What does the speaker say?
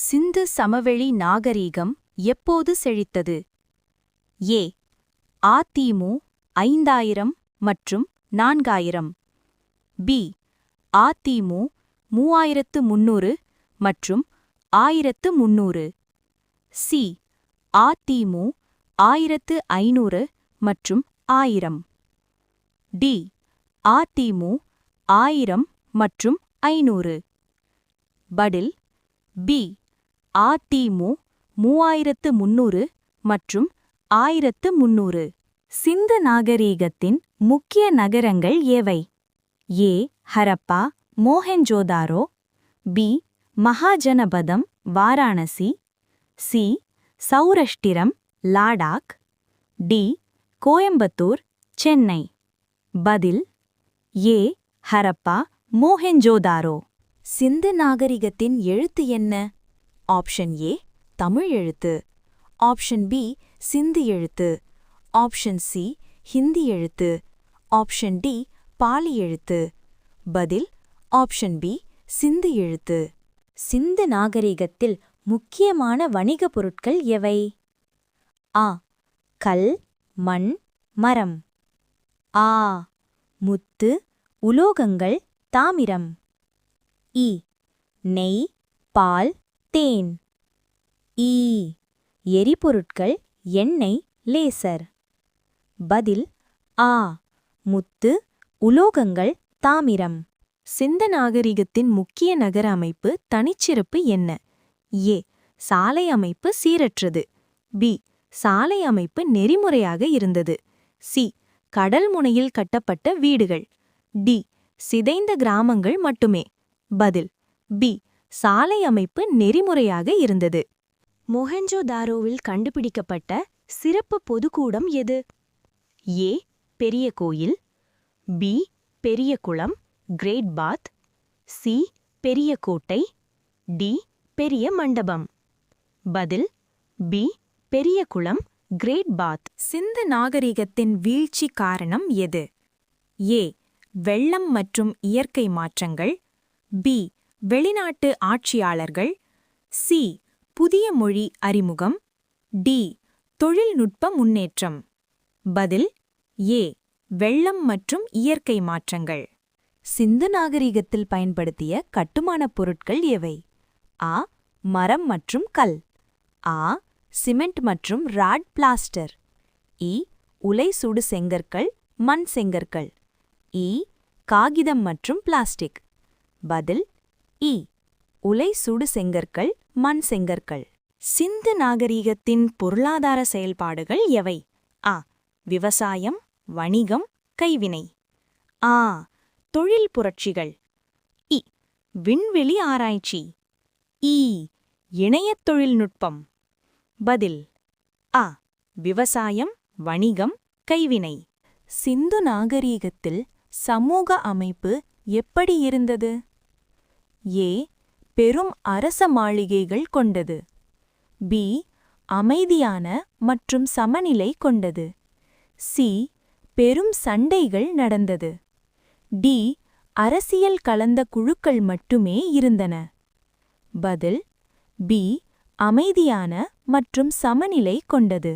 சிந்து சமவெளி நாகரீகம் எப்போது செழித்தது? ஏ. ஆ.மு. 5000 மற்றும் 4000. பி. ஆ.மு. 3300 மற்றும் 1300. சி. ஆ.மு. 1500 மற்றும் 1000. டி. ஆ.மு. 1000 மற்றும் 500. பதில் பி. ஆ.மு. 3300 மற்றும் 1300. சிந்து நாகரீகத்தின் முக்கிய நகரங்கள் எவை? ஏ. ஹரப்பா, மோஹெஞ்சோதாரோ. பி. மகாஜனபதம், வாராணசி. சி. சௌரஷ்டிரம், லாடாக். டி. கோயம்புத்தூர், சென்னை. பதில் ஏ. ஹரப்பா, மோஹெஞ்சோதாரோ. சிந்து நாகரிகத்தின் எழுத்து என்ன? ஆப்ஷன் ஏ தமிழ் எழுத்து, ஆப்ஷன் பி சிந்து எழுத்து, ஆப்ஷன் சி ஹிந்தி எழுத்து, ஆப்ஷன் டி பாலி எழுத்து. பதில் ஆப்ஷன் பி சிந்து எழுத்து. சிந்து நாகரிகத்தில் முக்கியமான வணிகப் பொருட்கள் எவை? ஆ. கல், மண், மரம். ஆ. முத்து, உலோகங்கள், தாமிரம். இ. நெய், பால், தேன். ஈ. எரிபொருட்கள், எண்ணெய், லேசர். பதில் ஆ. முத்து, உலோகங்கள், தாமிரம். சிந்து நாகரிகத்தின் முக்கிய நகர அமைப்பு தனிச்சிறப்பு என்ன? ஏ. சாலை அமைப்பு சீரற்றது. பி. சாலை அமைப்பு நெறிமுறையாக இருந்தது. சி. கடல் முனையில் கட்டப்பட்ட வீடுகள். டி. சிதைந்த கிராமங்கள் மட்டுமே. பதில் பி. சாலை அமைப்பு நெறிமுறையாக இருந்தது. மொஹெஞ்சோதாரோவில் கண்டுபிடிக்கப்பட்ட சிறப்பு பொதுக்கூடம் எது? ஏ. பெரிய கோயில். பி. பெரிய குளம், கிரேட் பாத். சி. பெரிய கோட்டை. டி. பெரிய மண்டபம். பதில் பி. பெரிய குளம், கிரேட் பாத். சிந்து நாகரிகத்தின் வீழ்ச்சி காரணம் எது? ஏ. வெள்ளம் மற்றும் இயற்கை மாற்றங்கள். பி. வெளிநாட்டு ஆட்சியாளர்கள். சி. புதிய மொழி அறிமுகம். டி. தொழில்நுட்ப முன்னேற்றம். பதில் ஏ. வெள்ளம் மற்றும் இயற்கை மாற்றங்கள். சிந்து நாகரிகத்தில் பயன்படுத்திய கட்டுமானப் பொருட்கள் எவை? ஆ. மரம் மற்றும் கல். ஆ. சிமெண்ட் மற்றும் ராட் பிளாஸ்டர். இ. உலை சுடு செங்கற்கள், மண் செங்கற்கள். இ. காகிதம் மற்றும் பிளாஸ்டிக். பதில் இ. உலை சுடு செங்கற்கள், மண் செங்கற்கள். சிந்து நாகரிகத்தின் பொருளாதார செயல்பாடுகள் எவை? ஆ. விவசாயம், வணிகம், கைவினை. ஆ. தொழில் புரட்சிகள். இ. விண்வெளி ஆராய்ச்சி. ஈ. இணையத் தொழில்நுட்பம். பதில் ஆ. விவசாயம், வணிகம், கைவினை. சிந்து நாகரிகத்தில் சமூக அமைப்பு எப்படி இருந்தது? ஏ. பெரும் அரச மாளிகைகள் கொண்டது. பி. அமைதியான மற்றும் சமநிலை கொண்டது. சி. பெரும் சண்டைகள் நடந்தது. டி. அரசியல் கலந்த குழுக்கள் மட்டுமே இருந்தன. பதில் பி. அமைதியான மற்றும் சமநிலை கொண்டது.